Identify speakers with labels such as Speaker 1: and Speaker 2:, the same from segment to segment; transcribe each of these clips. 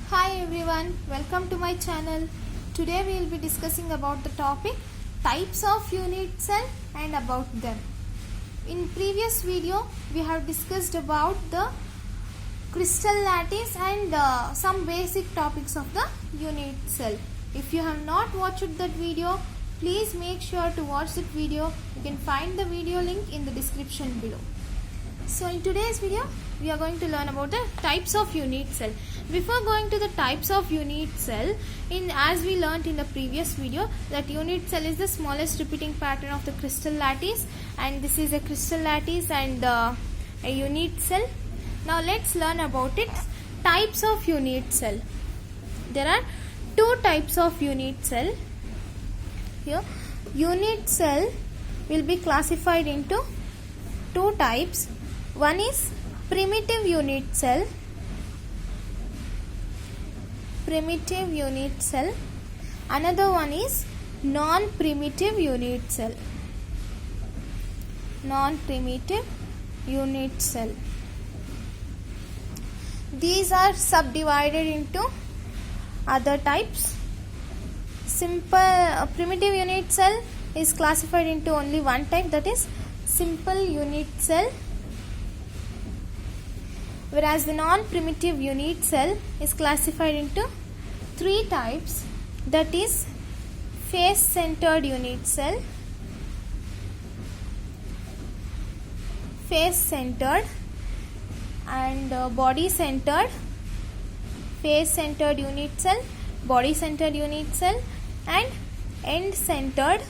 Speaker 1: Hi everyone, welcome to my channel. Today we will be discussing about the topic types of unit cell and about them. In previous video we have discussed about the crystal lattice and some basic topics of the unit cell. If you have not watched that video, please make sure to watch that video. You can find the video link in the description below. So in today's video we are going to learn about the types of unit cell. Before going to the types of unit cell, as we learnt in the previous video, that unit cell is the smallest repeating pattern of the crystal lattice, and this is a crystal lattice and a unit cell. Now let's learn about it. Types of unit cell. There are two types of unit cell. Here unit cell will be classified into two types. One is primitive unit cell. Primitive unit cell. Another one is non-primitive unit cell. Non-primitive unit cell. These are subdivided into other types. Simple primitive unit cell is classified into only one type, that is simple unit cell. Whereas the non-primitive unit cell is classified into three types, that is face-centered unit cell, face-centered and body-centered, face-centered unit cell, body-centered unit cell and end-centered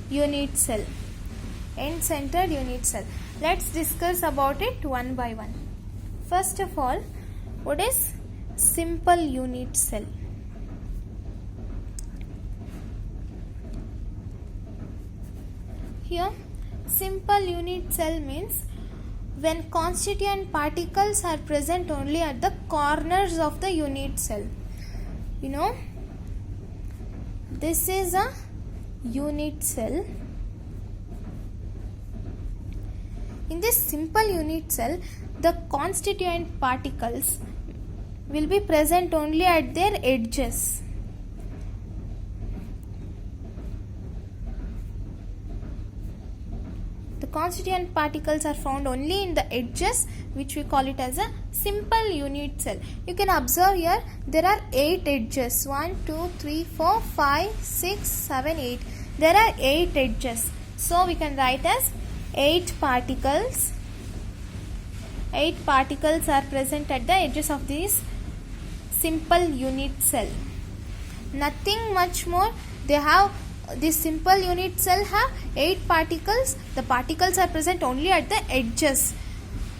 Speaker 1: unit cell. End-centered unit cell. Let's discuss about it one by one. First of all, what is simple unit cell? Here, simple unit cell means when constituent particles are present only at the corners of the unit cell. You know, this is a unit cell. In this simple unit cell, the constituent particles will be present only at their edges. The constituent particles are found only in the edges, which we call it as a simple unit cell. You can observe here there are 8 edges. 1, 2, 3, 4, 5, 6, 7, 8. There are 8 edges. So we can write as 8 particles. 8 particles are present at the edges of this simple unit cell. Nothing much more. They have this simple unit cell have 8 particles. The particles are present only at the edges.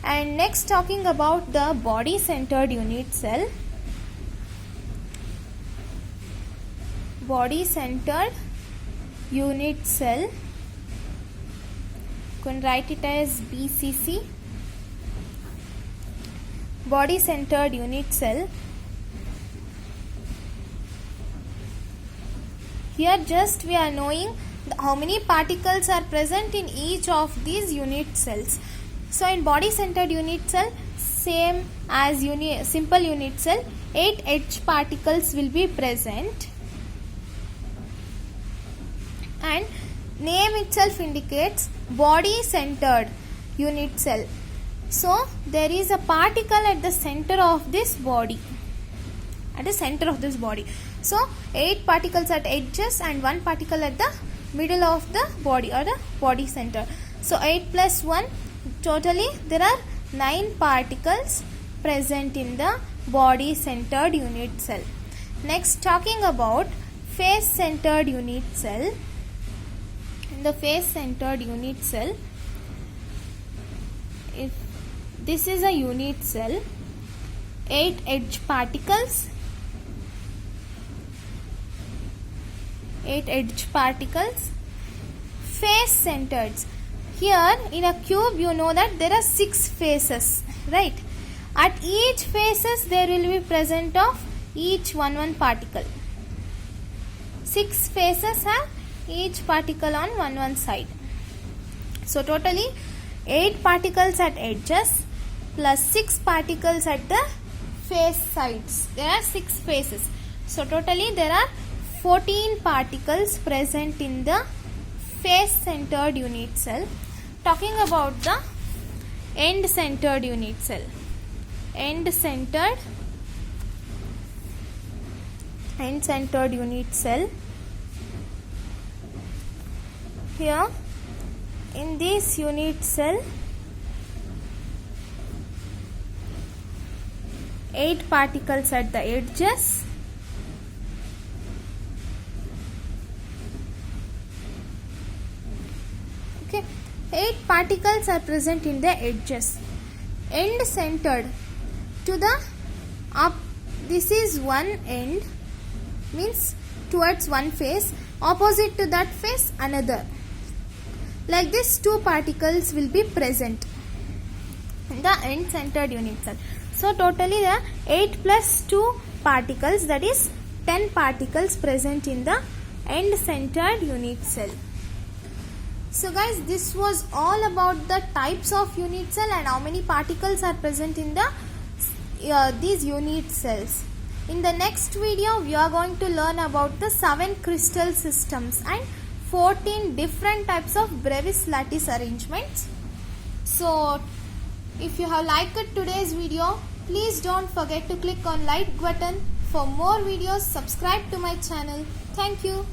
Speaker 1: And next, talking about the body-centered unit cell. Body-centered unit cell. You can write it as BCC. Body-centered unit cell. Here just we are knowing how many particles are present in each of these unit cells. So in body-centered unit cell, same as simple unit cell, 8 edge particles will be present. And name itself indicates body-centered unit cell. So there is a particle at the center of this body. At the center of this body. So 8 particles at edges and 1 particle at the middle of the body or the body center. So 8 plus 1, totally there are 9 particles present in the body centered unit cell. Next, talking about face centered unit cell. In the face centered unit cell, if this is a unit cell, 8 edge particles, 8 edge particles, face centered. Here in a cube you know that there are 6 faces, right? At each faces there will be present of each one particle. 6 faces have each particle on one side. So totally 8 particles at edges plus 6 particles at the face sides. There are 6 faces. So totally there are 14 particles present in the face-centered unit cell. Talking about the end-centered unit cell. End-centered unit cell. Here in this unit cell, 8 particles at the edges, okay, 8 particles are present in the edges. End centered to the up, this is one end, means towards one face, opposite to that face another. Like this 2 particles will be present in the end centered unit cell. So totally there are 8 plus 2 particles, that is 10 particles present in the end centered unit cell. So guys, this was all about the types of unit cell and how many particles are present in the these unit cells. In the next video we are going to learn about the 7 crystal systems and 14 different types of Brevis lattice arrangements. So if you have liked today's video, please don't forget to click on like button. For more videos, subscribe to my channel. Thank you.